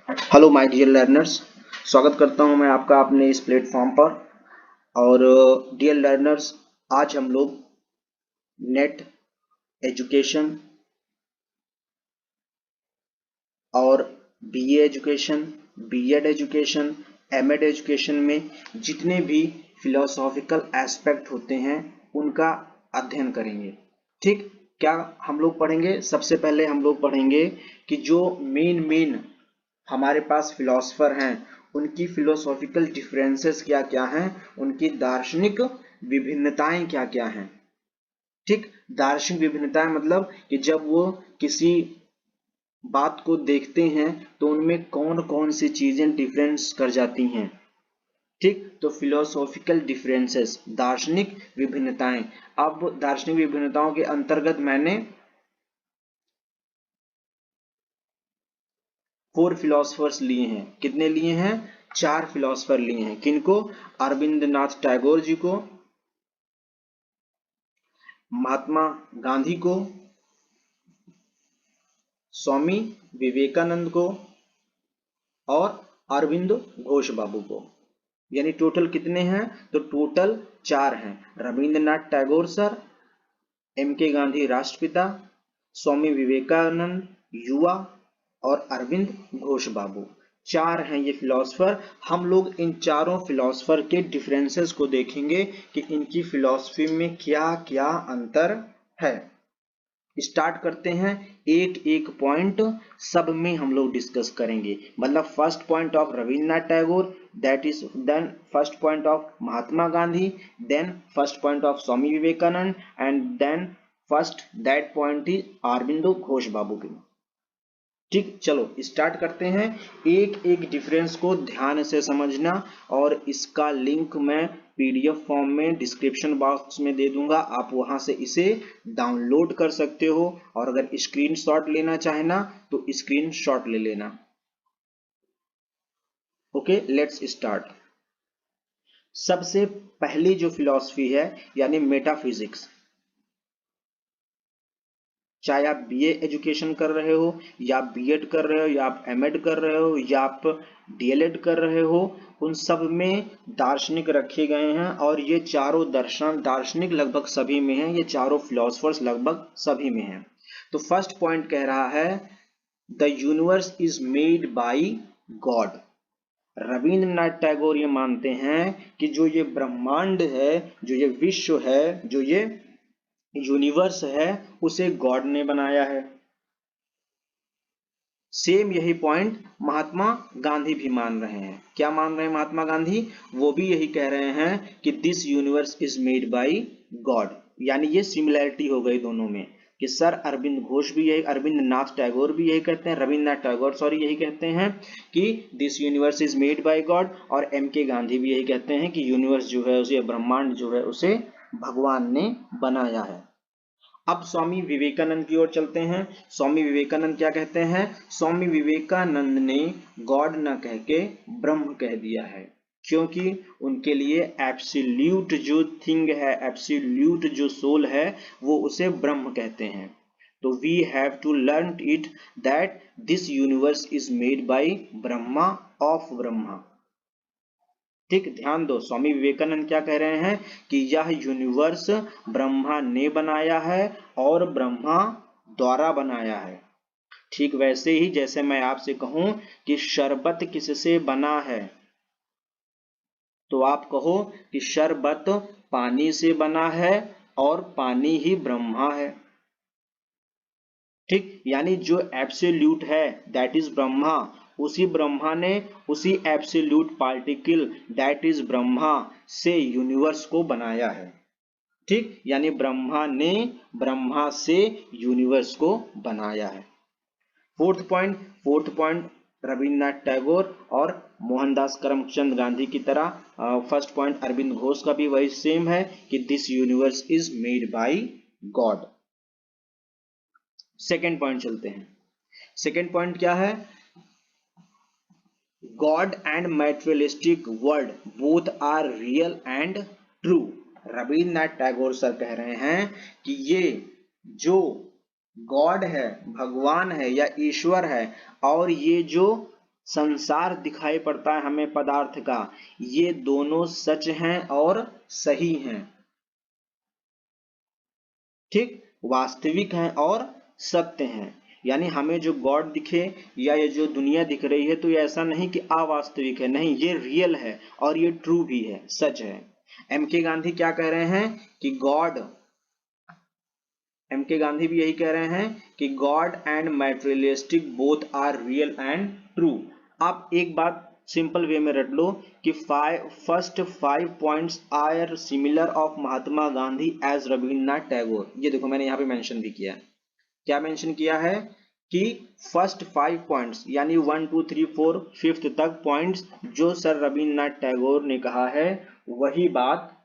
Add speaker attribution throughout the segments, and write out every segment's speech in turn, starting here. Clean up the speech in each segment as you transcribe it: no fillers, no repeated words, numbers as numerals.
Speaker 1: Hello my dear learners, स्वागत करता हूं मैं आपका अपने इस प्लेटफॉर्म पर। और डियर लर्नर्स, आज हम लोग नेट एजुकेशन और BA education, BEd education, MEd education में जितने भी फिलोसॉफिकल एस्पेक्ट होते हैं उनका अध्ययन करेंगे। ठीक, क्या हम लोग पढ़ेंगे? सबसे पहले हम लोग पढ़ेंगे कि जो मेन हमारे पास फिलोसफर हैं उनकी फिलोसॉफिकल डिफरेंसेस क्या क्या हैं, उनकी दार्शनिक विभिन्नताएं क्या क्या हैं। ठीक, दार्शनिक विभिन्नताएं मतलब कि जब वो किसी बात को देखते हैं तो उनमें कौन कौन सी चीजें डिफरेंस कर जाती हैं। ठीक, तो फिलोसॉफिकल डिफरेंसेस, दार्शनिक विभिन्नताएं। अब दार्शनिक विभिन्नताओं के अंतर्गत मैंने 4 फिलोसफर्स लिए हैं। कितने लिए हैं? 4 फिलोसफर लिए हैं। किनको? अरविंदनाथ टैगोर जी को, महात्मा गांधी को, स्वामी विवेकानंद को और अरविंद घोष बाबू को। यानी टोटल कितने हैं? तो टोटल 4 हैं। रविंद्रनाथ टैगोर सर, एम के गांधी राष्ट्रपिता, स्वामी विवेकानंद युवा और अरविंद घोष बाबू। 4 हैं ये फिलोसफर। हम लोग इन चारों फिलोसफर के डिफरेंसेस को देखेंगे कि इनकी फिलॉसफी में क्या क्या अंतर है। स्टार्ट करते हैं। एक एक पॉइंट सब में हम लोग डिस्कस करेंगे। मतलब first point of Rabindranath Tagore, that is then first point of Mahatma Gandhi, then first point of Swami Vivekananda and then first that point is Aurobindo Ghosh Babu की। ठीक, चलो स्टार्ट करते हैं। एक एक डिफरेंस को ध्यान से समझना और इसका लिंक मैं पीडीएफ फॉर्म में डिस्क्रिप्शन बॉक्स में दे दूंगा। आप वहां से इसे डाउनलोड कर सकते हो और अगर स्क्रीनशॉट लेना चाहे ना तो स्क्रीनशॉट ले लेना। Okay, let's start. सबसे पहली जो फिलॉसफी है यानी मेटाफिजिक्स। चाहे आप बीए एजुकेशन कर रहे हो या बीएड कर रहे हो या आप एमएड कर रहे हो या आप डीएलएड कर रहे हो, उन सब में दार्शनिक रखे गए हैं और ये चारों दर्शन दार्शनिक लगभग सभी में हैं। ये चारों फिलोसफर्स लगभग सभी में हैं। तो फर्स्ट पॉइंट कह रहा है the universe is made by God. Rabindranath Tagore ये मानते हैं कि जो ये ब्रह्मांड है, जो ये विश्व है, जो ये यूनिवर्स है, उसे गॉड ने बनाया है। सेम यही पॉइंट महात्मा गांधी भी मान रहे हैं। क्या मान रहे हैं महात्मा गांधी? वो भी यही कह रहे हैं कि this universe is made by God. यानी ये सिमिलैरिटी हो गई दोनों में कि सर अरविंद घोष भी यही, अरविंद नाथ टैगोर भी यही कहते हैं, रविन्द्रनाथ टैगोर सॉरी यही कहते हैं कि this universe is made by God, और एम के गांधी भी यही कहते हैं कि यूनिवर्स जो है उसे, ब्रह्मांड जो है उसे भगवान ने बनाया है। अब स्वामी विवेकानंद की ओर चलते हैं। स्वामी विवेकानंद क्या कहते हैं? स्वामी विवेकानंद ने गॉड न कह के ब्रह्म कह दिया है, क्योंकि उनके लिए एब्सोल्यूट जो थिंग है, एब्सोल्यूट जो सोल है, वो उसे ब्रह्म कहते हैं। तो we have to learn it that this universe is made by Brahma of Brahma. ठीक, ध्यान दो, स्वामी विवेकानंद क्या कह रहे हैं कि यह यूनिवर्स ब्रह्मा ने बनाया है और ब्रह्मा द्वारा बनाया है। ठीक वैसे ही जैसे मैं आपसे कहूं कि शरबत किससे बना है, तो आप कहो कि शरबत पानी से बना है और पानी ही ब्रह्मा है। ठीक, यानी जो एब्सोल्यूट है दैट इज ब्रह्मा, उसी ब्रह्मा ने उसी absolute particle that is Brahma से यूनिवर्स को बनाया है। ठीक, यानी ब्रह्मा ने ब्रह्मा से यूनिवर्स को बनाया है। फोर्थ पॉइंट रविन्द्रनाथ टैगोर और मोहनदास करमचंद गांधी की तरह फर्स्ट पॉइंट अरविंद घोष का भी वही सेम है कि this universe is made by God. Second point चलते हैं। सेकेंड पॉइंट क्या है? God and materialistic world both are real and true. Rabindranath Tagore sir कह रहे हैं कि ये जो गॉड है, भगवान है या ईश्वर है, और ये जो संसार दिखाई पड़ता है हमें पदार्थ का, ये दोनों सच हैं और सही हैं। ठीक, वास्तविक हैं और सत्य हैं। यानी हमें जो गॉड दिखे या ये जो दुनिया दिख रही है तो ये ऐसा नहीं कि अवास्तविक है, नहीं, ये रियल है और ये ट्रू भी है, सच है। एम के गांधी क्या कह रहे हैं कि एम के गांधी भी यही कह रहे हैं कि God and materialistic both are real and true. आप एक बात सिंपल वे में रट लो कि first 5 points are similar of Mahatma Gandhi as Rabindranath Tagore. ये देखो मैंने यहाँ पे मेंशन भी किया है। क्या मेंशन किया है कि फर्स्ट 5 पॉइंट्स यानी 1 2 3 4 5th तक पॉइंट्स जो सर रविन्द्रनाथ टैगोर ने कहा है वही बात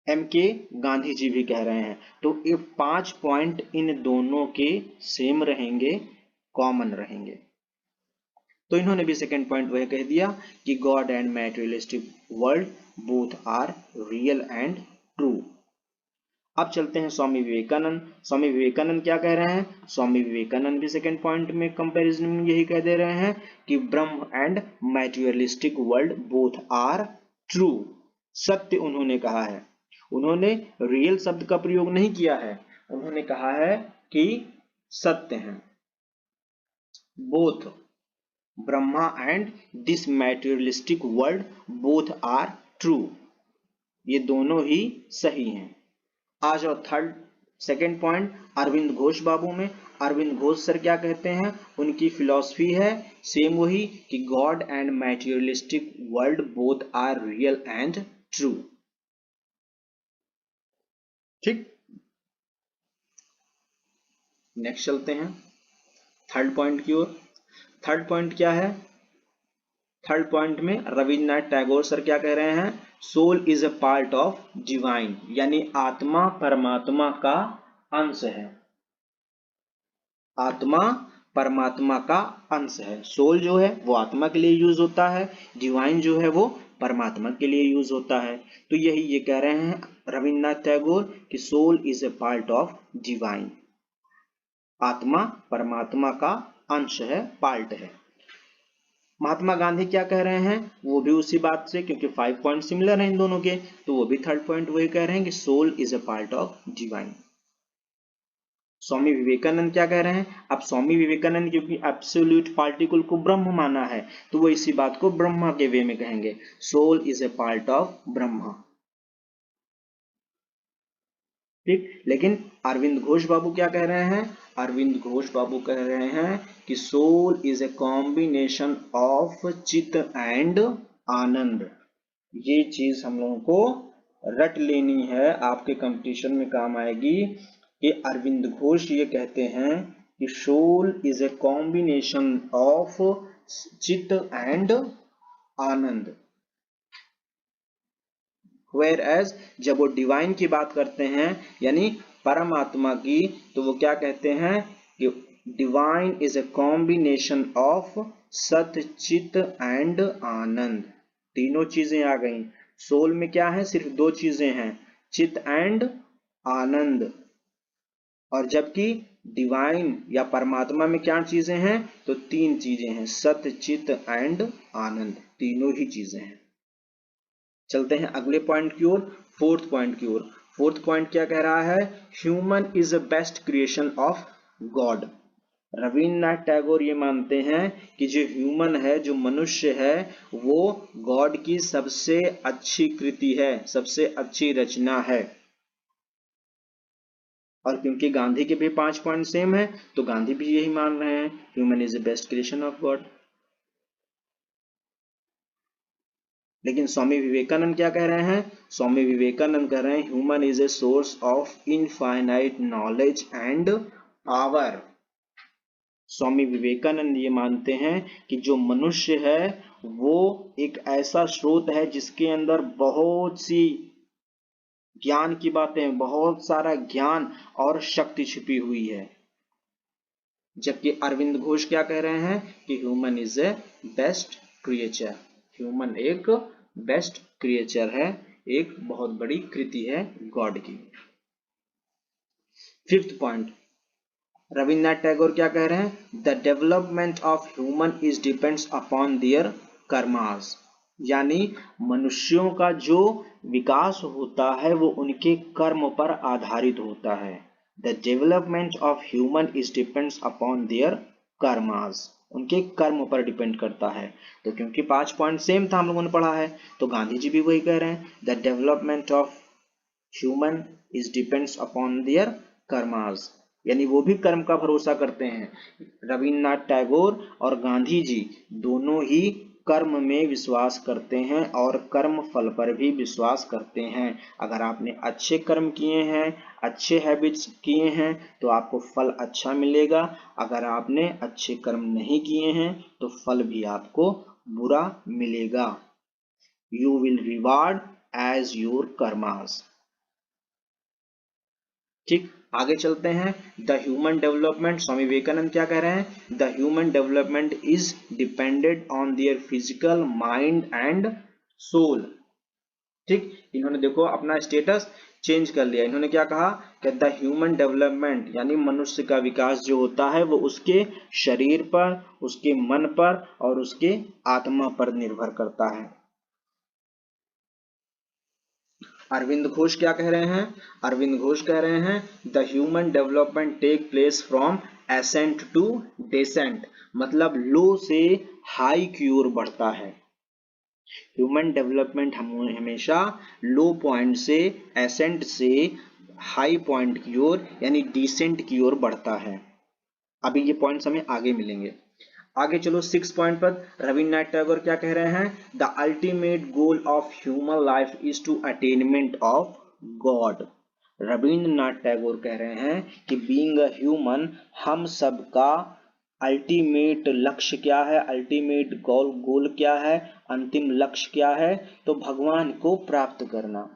Speaker 1: एम के गांधी जी भी कह रहे हैं। तो ये 5 पॉइंट इन दोनों के सेम रहेंगे, कॉमन रहेंगे। तो इन्होंने भी सेकंड पॉइंट वह कह दिया कि God and materialistic world both are real and true. अब चलते हैं स्वामी विवेकानंद। स्वामी विवेकानंद क्या कह रहे हैं? स्वामी विवेकानंद भी सेकंड पॉइंट में कंपैरिजन में यही कह दे रहे हैं कि Brahm and materialistic world both are true. सत्य उन्होंने कहा है, उन्होंने रियल शब्द का प्रयोग नहीं किया है, उन्होंने कहा है कि सत्य है। Both Brahma and this materialistic world both are true, ये दोनों ही सही हैं। आ जाओ सेकंड पॉइंट अरविंद घोष बाबू में। अरविंद घोष सर क्या कहते हैं? उनकी फिलॉसफी है सेम वही कि God and materialistic world both are real and true. ठीक, नेक्स्ट चलते हैं थर्ड पॉइंट की ओर। थर्ड पॉइंट क्या है? थर्ड पॉइंट में रविन्द्रनाथ टैगोर सर क्या कह रहे हैं? Soul is a part of divine, यानी आत्मा परमात्मा का अंश है। आत्मा परमात्मा का अंश है। सोल जो है वो आत्मा के लिए यूज होता है, डिवाइन जो है वो परमात्मा के लिए यूज होता है। तो यही ये कह रहे हैं रविन्द्रनाथ टैगोर कि soul is a part of divine, आत्मा परमात्मा का अंश है, पार्ट है। महात्मा गांधी क्या कह रहे हैं? वो भी उसी बात से, क्योंकि 5 पॉइंट सिमिलर हैं इन दोनों के, तो वो भी थर्ड पॉइंट वही कह रहे हैं कि soul is a part of divine. Swami Vivekananda क्या कह रहे हैं? अब स्वामी विवेकानंद क्योंकि एब्सोल्यूट पार्टिकल को ब्रह्म माना है तो वो इसी बात को ब्रह्मा के वे में कहेंगे, soul is a part of Brahma. ठीक, लेकिन अरविंद घोष बाबू क्या कह रहे हैं? अरविंद घोष बाबू कह रहे हैं कि soul is a combination of chitta and ananda. ये चीज हम लोगों को रट लेनी है, आपके कंपटीशन में काम आएगी। कि अरविंद घोष ये कहते हैं कि soul is a combination of chitta and ananda, whereas जब वो डिवाइन की बात करते हैं यानी परमात्मा की, तो वो क्या कहते हैं कि divine is a combination of सत चित्त एंड आनंद। तीनों चीजें आ गई। सोल में क्या है? सिर्फ 2 चीजें हैं, चित्त एंड आनंद। और जबकि डिवाइन या परमात्मा में क्या चीजें हैं? तो 3 चीजें हैं, सत्य चित्त एंड आनंद, तीनों ही चीजें हैं। चलते हैं अगले पॉइंट की ओर, फोर्थ पॉइंट की ओर। फोर्थ पॉइंट क्या कह रहा है? Human is the best creation of God. Rabindranath Tagore ये मानते हैं कि जो ह्यूमन है, जो मनुष्य है, वो गॉड की सबसे अच्छी कृति है, सबसे अच्छी रचना है। और क्योंकि गांधी के भी 5 पॉइंट सेम है तो गांधी भी यही मान रहे हैं, human is the best creation of God. लेकिन स्वामी विवेकानंद क्या कह रहे हैं? स्वामी विवेकानंद कह रहे हैं human is a source of infinite knowledge and power. Swami Vivekananda ये मानते हैं कि जो मनुष्य है वो एक ऐसा स्रोत है जिसके अंदर बहुत सी ज्ञान की बातें, बहुत सारा ज्ञान और शक्ति छिपी हुई है। जबकि अरविंद घोष क्या कह रहे हैं कि human is A best creature, human एक बेस्ट क्रिएचर है, एक बहुत बड़ी कृति है गॉड की। फिफ्थ पॉइंट, रविन्द्रनाथ टैगोर क्या कह रहे हैं? The development of human is depends upon their karmas, यानी मनुष्यों का जो विकास होता है वो उनके कर्म पर आधारित होता है। The development of human is depends upon their karmas, उनके कर्म पर डिपेंड करता है। तो क्योंकि 5 पॉइंट सेम था, हम लोगों ने पढ़ा है, तो गांधी जी भी वही कह रहे हैं, the development of human is depends upon their karmas, यानी वो भी कर्म का भरोसा करते हैं। रविन्द्रनाथ टैगोर और गांधी जी दोनों ही कर्म में विश्वास करते हैं और कर्म फल पर भी विश्वास करते हैं। अगर आपने अच्छे कर्म किए हैं, अच्छे हैबिट्स किए हैं, तो आपको फल अच्छा मिलेगा। अगर आपने अच्छे कर्म नहीं किए हैं तो फल भी आपको बुरा मिलेगा। You will reward as your karmas. ठीक, आगे चलते हैं। The human development, Swami Vivekananda क्या कह रहे हैं? The human development is depended on their physical mind and soul. ठीक, इन्होंने देखो अपना स्टेटस चेंज कर लिया। इन्होंने क्या कहा कि द ह्यूमन डेवलपमेंट, यानी मनुष्य का विकास जो होता है वो उसके शरीर पर, उसके मन पर और उसके आत्मा पर निर्भर करता है। अरविंद घोष क्या कह रहे हैं? अरविंद घोष कह रहे हैं the human development take place from ascent to descent, मतलब लो से हाई की ओर बढ़ता है। ह्यूमन डेवलपमेंट हमेशा लो पॉइंट से, एसेंट से हाई पॉइंट की ओर यानी डिसेंट की ओर बढ़ता है। अभी ये पॉइंट्स हमें आगे मिलेंगे। आगे चलो 6 पॉइंट पर। रविन्द्रनाथ टैगोर क्या कह रहे हैं? The ultimate goal of human life is to attainment of God. Rabindranath Tagore कह रहे हैं कि बीइंग अ ह्यूमन, हम सबका अल्टीमेट लक्ष्य क्या है, अल्टीमेट गोल क्या है, अंतिम लक्ष्य क्या है? तो भगवान को प्राप्त करना।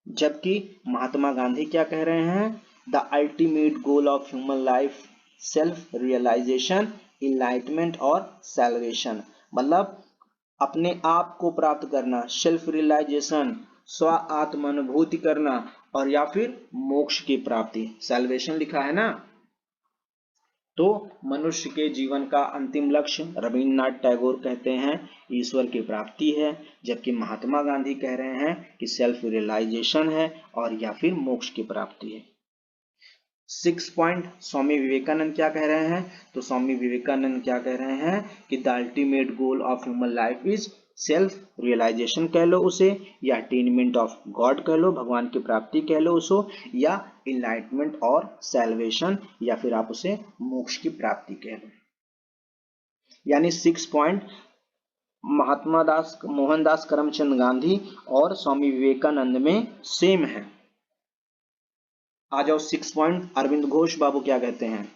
Speaker 1: जबकि महात्मा गांधी क्या कह रहे हैं? The ultimate goal of human life self realisation, enlightenment और सैल्वेशन, मतलब अपने आप को प्राप्त करना, सेल्फ रियलाइजेशन, स्व आत्मानुभूति करना, और या फिर मोक्ष की प्राप्ति, सैल्वेशन लिखा है ना। तो मनुष्य के जीवन का अंतिम लक्ष्य रविन्द्रनाथ टैगोर कहते हैं ईश्वर की प्राप्ति है, जबकि महात्मा गांधी कह रहे हैं कि सेल्फ रियलाइजेशन है और या फिर मोक्ष की प्राप्ति है। 6 पॉइंट, स्वामी विवेकानंद क्या कह रहे हैं? तो स्वामी विवेकानंद क्या कह रहे हैं कि the ultimate goal of human life is self realisation कह लो उसे, या अटेनमेंट ऑफ गॉड कह लो, भगवान की प्राप्ति कह लो उसो, या इनलाइटमेंट और सैल्वेशन, या फिर आप उसे मोक्ष की प्राप्ति कह लो। यानी 6 पॉइंट मोहनदास करमचंद गांधी और स्वामी विवेकानंद में सेम है। आ जाओ 6 पॉइंट, अरविंद घोष बाबू क्या कहते हैं?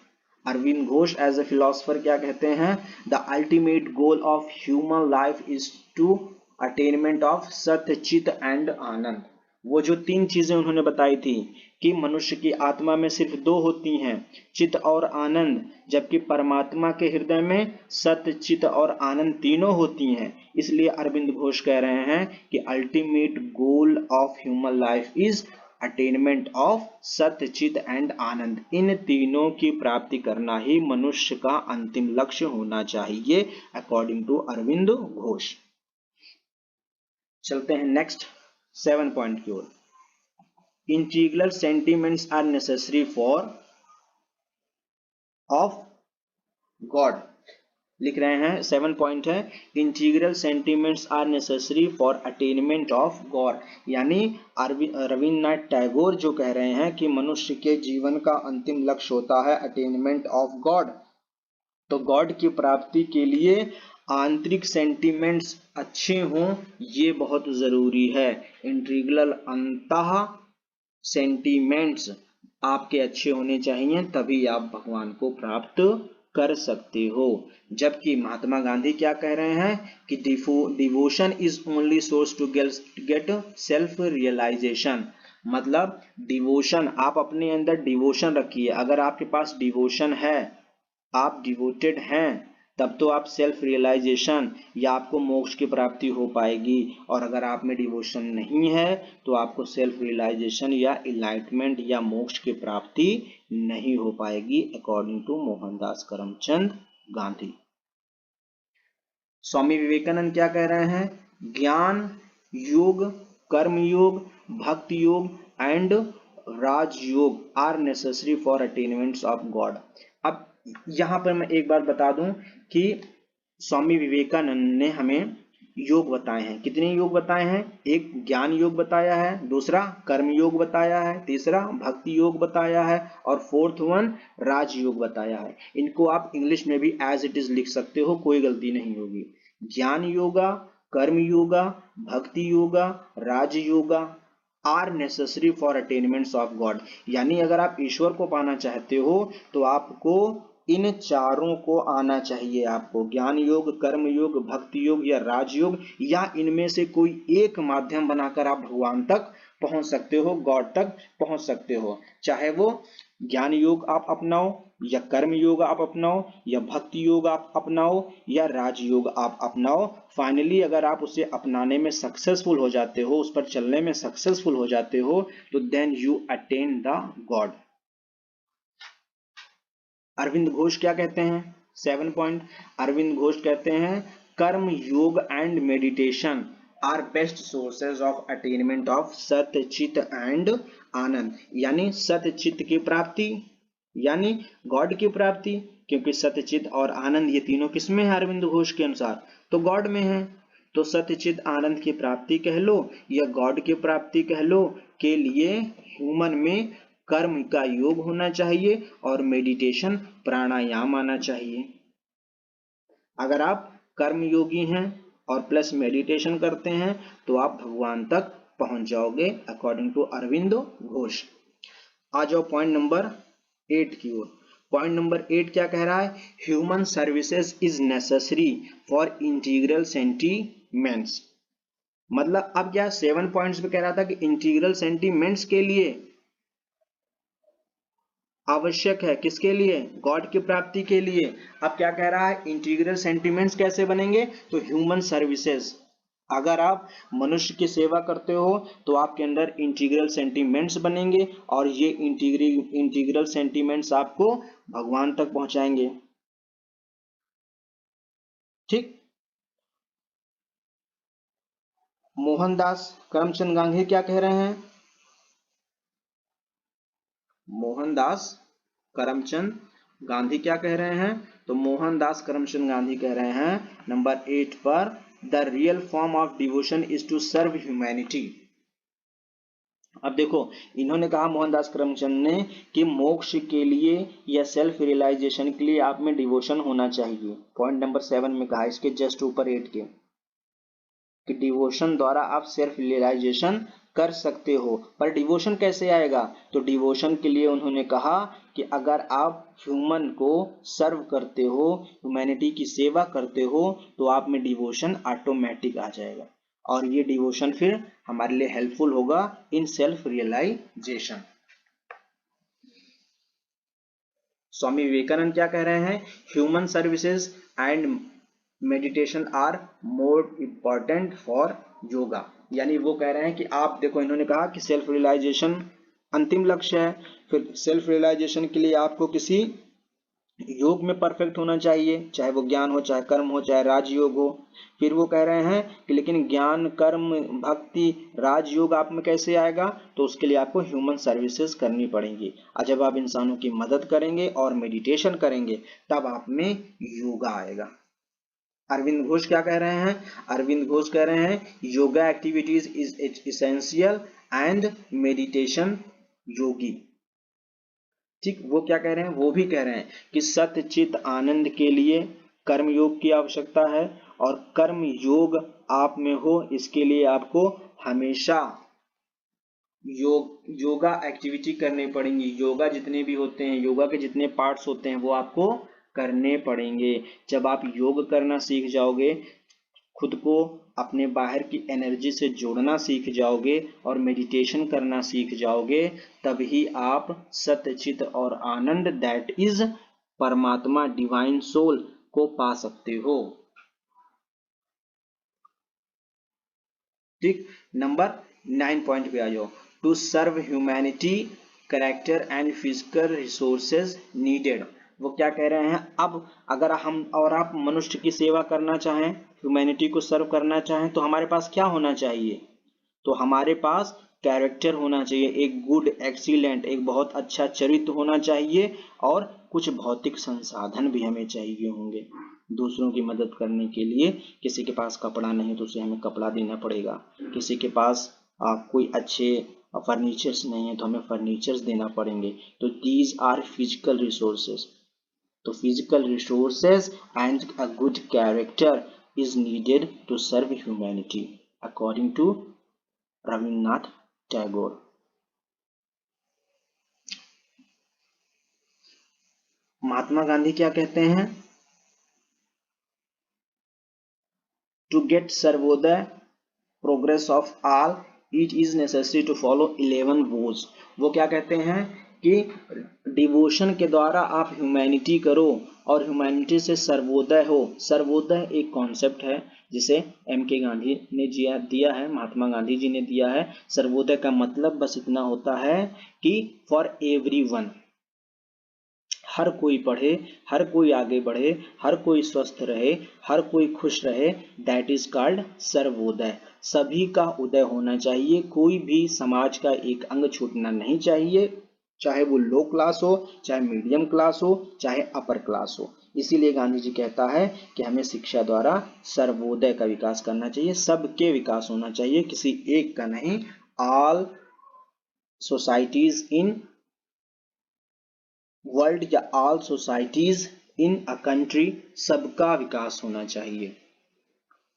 Speaker 1: Aurobindo Ghosh as a philosopher क्या कहते हैं? The ultimate goal of human life is to attainment of satya, chit and आनंद। वो जो 3 चीजें उन्होंने बताई थी कि मनुष्य की आत्मा में सिर्फ 2 होती हैं, चित और आनंद, जबकि परमात्मा के हृदय में सत्य, चित और आनंद तीनों होती हैं। इसलिए अरविंद घोष कह रहे हैं कि ultimate goal of human life is attainment of satya, chit and आनंद। इन तीनों की प्राप्ति करना ही मनुष्य का अंतिम लक्ष्य होना चाहिए अकॉर्डिंग टू अरविंद घोष। चलते हैं नेक्स्ट 7 पॉइंट की ओर। Integral sentiments are necessary for of god, लिख रहे हैं 7 पॉइंट है, integral sentiments are necessary for attainment of god. यानी रविन्द्रनाथ टैगोर जो कह रहे हैं कि मनुष्य के जीवन का अंतिम लक्ष्य होता है अटेनमेंट ऑफ गॉड, तो गॉड की प्राप्ति के लिए आंतरिक सेंटिमेंट्स अच्छे हों, ये बहुत जरूरी है। इंटीग्रल अंतः सेंटिमेंट्स आपके अच्छे होने चाहिए, तभी आप भगवान को प्राप्त कर सकते हो। जबकि महात्मा गांधी क्या कह रहे हैं कि devotion is only source to get self realisation, मतलब डिवोशन, आप अपने अंदर डिवोशन रखिए। अगर आपके पास डिवोशन है, आप डिवोटेड हैं, तब तो आप सेल्फ रियलाइजेशन या आपको मोक्ष की प्राप्ति हो पाएगी। और अगर आप में डिवोशन नहीं है तो आपको सेल्फ रियलाइजेशन या इनलाइटमेंट या मोक्ष की प्राप्ति नहीं हो पाएगी, अकॉर्डिंग टू मोहनदास करमचंद गांधी। स्वामी विवेकानंद क्या कह रहे हैं? ज्ञान योग, कर्म yoga, bhakti yoga and rajyoga are necessary for attainments of God. अब यहां पर मैं एक बात बता दूं कि स्वामी विवेकानंद ने हमें योग बताए हैं। कितने योग बताए हैं? एक ज्ञान योग बताया है, दूसरा कर्म योग बताया है, तीसरा भक्ति योग बताया है और फोर्थ वन राजयोग बताया है। इनको आप इंग्लिश में भी एज इट इज लिख सकते हो, कोई गलती नहीं होगी। ज्ञान yoga, karma yoga, bhakti yoga, raj yoga are necessary for attainments of god. यानी अगर आप ईश्वर को पाना चाहते हो तो आपको इन चारों को आना चाहिए। आपको ज्ञान योग, कर्म योग, भक्ति योग या राजयोग, या इनमें से कोई एक माध्यम बनाकर आप भगवान तक पहुंच सकते हो, गॉड तक पहुंच सकते हो। चाहे वो ज्ञान योग आप अपनाओ या कर्म योग आप अपनाओ या भक्ति योग आप अपनाओ या राजयोग आप अपनाओ, फाइनली अगर आप उसे अपनाने में सक्सेसफुल हो जाते हो, उस पर चलने में सक्सेसफुल हो जाते हो, तो then you attain the God. Aurobindo Ghosh क्या कहते हैं? 7 पॉइंट। अरविंद घोष कहते हैं karma yoga and meditation are best sources of attainment of satya chit and आनंद। यानी सत्य चित्त की प्राप्ति यानी गॉड की प्राप्ति, क्योंकि सत्य चित्त और आनंद ये तीनों किसमें है? अरविंद घोष के अनुसार तो गॉड में है। तो सत्य चित्त आनंद की प्राप्ति कह लो या गॉड की प्राप्ति कह लो, के लिए ह्यूमन में कर्म का योग होना चाहिए और मेडिटेशन प्राणायाम आना चाहिए। अगर आप कर्म योगी हैं और प्लस मेडिटेशन करते हैं तो आप भगवान तक पहुंच जाओगे, अकॉर्डिंग टू अरविंद घोष। आ जाओ पॉइंट नंबर 8 की ओर। पॉइंट नंबर 8 क्या कह रहा है? Human services is necessary for integral sentiments. मतलब अब क्या 7 पॉइंट्स पे कह रहा था कि इंटीग्रल सेंटीमेंट्स के लिए आवश्यक है, किसके लिए? गॉड की प्राप्ति के लिए। अब क्या कह रहा है? इंटीग्रल सेंटीमेंट्स कैसे बनेंगे? तो ह्यूमन सर्विसेज, अगर आप मनुष्य की सेवा करते हो तो आपके अंदर इंटीग्रल सेंटीमेंट्स बनेंगे और ये इंटीग्रल सेंटीमेंट्स आपको भगवान तक पहुंचाएंगे। ठीक। मोहनदास करमचंद गांधी क्या कह रहे हैं? मोहनदास करमचंद गांधी क्या कह रहे हैं? तो मोहनदास करमचंद गांधी कह रहे हैं नंबर 8 पर, the real form of devotion is to serve humanity. अब देखो इन्होंने कहा, मोहनदास करमचंद ने, कि मोक्ष के लिए या सेल्फ रियलाइजेशन के लिए आप में डिवोशन होना चाहिए। पॉइंट नंबर 7 में कहा, इसके जस्ट ऊपर 8 के, कि डिवोशन द्वारा आप सेल्फ रियलाइजेशन कर सकते हो। पर डिवोशन कैसे आएगा? तो डिवोशन के लिए उन्होंने कहा कि अगर आप ह्यूमन को सर्व करते हो, ह्यूमैनिटी की सेवा करते हो, तो आप में डिवोशन ऑटोमेटिक आ जाएगा और ये डिवोशन फिर हमारे लिए हेल्पफुल होगा in self realisation. Swami Vivekananda क्या कह रहे हैं? Human services and meditation are more important for yoga. यानी वो कह रहे हैं कि आप देखो, इन्होंने कहा कि सेल्फ रियलाइजेशन अंतिम लक्ष्य है, फिर सेल्फ रियलाइजेशन के लिए आपको किसी योग में परफेक्ट होना चाहिए, चाहे वो ज्ञान हो, चाहे कर्म हो, चाहे राजयोग हो। फिर वो कह रहे हैं कि लेकिन ज्ञान, कर्म, भक्ति, राजयोग आप में कैसे आएगा? तो उसके लिए आपको ह्यूमन सर्विसेज करनी पड़ेंगी। और जब आप इंसानों की मदद करेंगे और मेडिटेशन करेंगे तब आप में योगा आएगा। अरविंद घोष क्या कह रहे हैं? अरविंद घोष कह रहे हैं yoga activities is essential and meditation yogi. ठीक, वो क्या कह रहे हैं? वो भी कह रहे हैं कि सत्य चित आनंद के लिए कर्म योग की आवश्यकता है और कर्म योग आप में हो, इसके लिए आपको हमेशा योगा एक्टिविटी करनी पड़ेंगी। योगा जितने भी होते हैं, योगा के जितने पार्ट्स होते हैं वो आपको करने पड़ेंगे। जब आप योग करना सीख जाओगे, खुद को अपने बाहर की एनर्जी से जोड़ना सीख जाओगे और मेडिटेशन करना सीख जाओगे, तभी आप सत्य चित और आनंद, दैट इज परमात्मा, डिवाइन सोल, को पा सकते हो। ठीक, नंबर 9 पॉइंट पे आ जाओ। To serve humanity character and physical resources needed. वो क्या कह रहे हैं, अब अगर हम और आप मनुष्य की सेवा करना चाहें, ह्यूमैनिटी को सर्व करना चाहें, तो हमारे पास क्या होना चाहिए, तो हमारे पास कैरेक्टर होना चाहिए, एक गुड एक्सीलेंट, एक बहुत अच्छा चरित्र होना चाहिए, और कुछ भौतिक संसाधन भी हमें चाहिए होंगे दूसरों की मदद करने के लिए। किसी के पास कपड़ा नहीं तो उसे हमें कपड़ा देना पड़ेगा, किसी के पास कोई अच्छे फर्नीचर्स नहीं है तो हमें फर्नीचर्स देना पड़ेंगे। तो दीज आर फिजिकल रिसोर्सेज। तो physical resources and a good character is needed to serve humanity according to Rabindranath Tagore. Mahatma Gandhi क्या कहते हैं, to get sarvodaya progress of all it is necessary to follow 11 vows. वो क्या कहते हैं कि डिवोशन के द्वारा आप ह्यूमैनिटी करो और ह्यूमैनिटी से सर्वोदय हो। सर्वोदय एक कॉन्सेप्ट है जिसे एम के गांधी ने दिया है, महात्मा गांधी जी ने दिया है। सर्वोदय का मतलब बस इतना होता है कि फॉर एवरीवन, हर कोई पढ़े, हर कोई आगे बढ़े, हर कोई स्वस्थ रहे, हर कोई खुश रहे, दैट इज कॉल्ड सर्वोदय। सभी का उदय होना चाहिए, कोई भी समाज का एक अंग छूटना नहीं चाहिए, चाहे वो लो क्लास हो, चाहे मीडियम क्लास हो, चाहे अपर क्लास हो। इसीलिए गांधी जी कहता है कि हमें शिक्षा द्वारा सर्वोदय का विकास करना चाहिए, सबके विकास होना चाहिए, किसी एक का नहीं। ऑल सोसाइटीज इन वर्ल्ड या all societies in a country, सबका विकास होना चाहिए।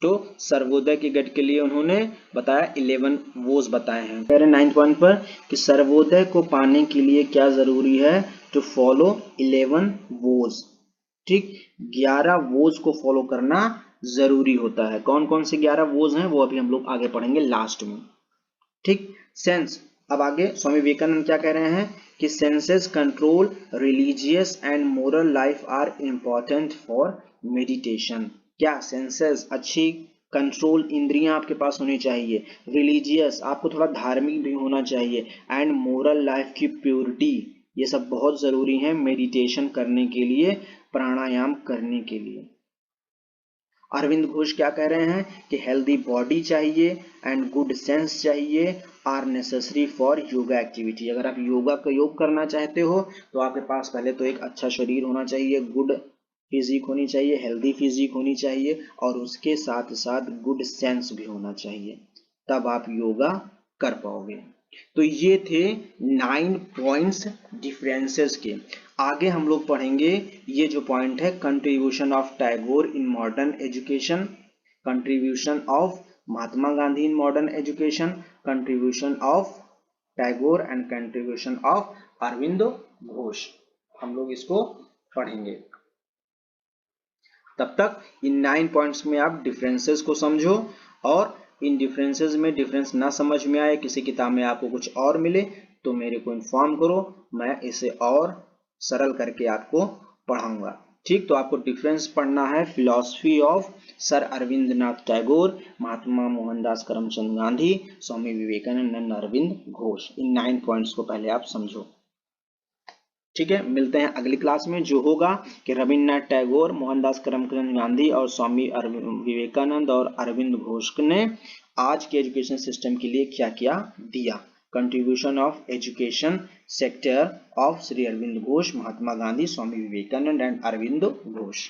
Speaker 1: तो सर्वोदय के गढ़ के लिए उन्होंने बताया 11 वोज बताए हैं। कह रहे 9 पॉइंट पर कि सर्वोदय को पाने के लिए क्या जरूरी है, टू फॉलो 11 वोज। ठीक, 11 वोज को फॉलो करना जरूरी होता है। कौन कौन से 11 वोज हैं वो अभी हम लोग आगे पढ़ेंगे लास्ट में। ठीक, सेंस। अब आगे स्वामी विवेकानंद क्या कह रहे हैं कि senses control religious and moral life are important for meditation. क्या सेंसेस, अच्छी कंट्रोल इंद्रियां आपके पास होनी चाहिए, रिलीजियस आपको थोड़ा धार्मिक भी होना चाहिए, एंड मोरल लाइफ की प्योरिटी, ये सब बहुत जरूरी है मेडिटेशन करने के लिए, प्राणायाम करने के लिए। अरविंद घोष क्या कह रहे हैं कि हेल्दी बॉडी चाहिए एंड गुड सेंस चाहिए are necessary for yoga activity. अगर आप योग करना चाहते हो तो आपके पास पहले तो एक अच्छा शरीर होना चाहिए, गुड फिजिक होनी चाहिए, हेल्दी फिजिक होनी चाहिए, और उसके साथ साथ गुड सेंस भी होना चाहिए, तब आप योगा कर पाओगे। तो ये थे 9 पॉइंट्स डिफरेंसेस के। आगे हम लोग पढ़ेंगे ये जो पॉइंट है, contribution of Tagore in modern education, contribution of Mahatma Gandhi in modern education, contribution of Tagore and contribution of Aurobindo Ghosh. हम लोग इसको पढ़ेंगे। तब तक इन 9 पॉइंट्स में आप डिफरेंसेस को समझो, और इन डिफरेंसेस में डिफरेंस ना समझ में आए, किसी किताब में आपको कुछ और मिले तो मेरे को इन्फॉर्म करो, मैं इसे और सरल करके आपको पढ़ाऊंगा। ठीक, तो आपको डिफरेंस पढ़ना है philosophy of sir Aravindnath Tagore, Mahatma Mohandas Karamchand Gandhi, Swami Vivekananda and Arvind Ghosh. इन 9 पॉइंट्स को पहले आप समझो। ठीक है, मिलते हैं अगली क्लास में, जो होगा कि रविन्द्रनाथ टैगोर, मोहनदास करमचंद गांधी और स्वामी विवेकानंद और अरविंद घोष ने आज के एजुकेशन सिस्टम के लिए क्या क्या दिया। Contribution of education sector of Shri Aurobindo Ghosh, Mahatma Gandhi, Swami Vivekananda and Arvind Ghosh.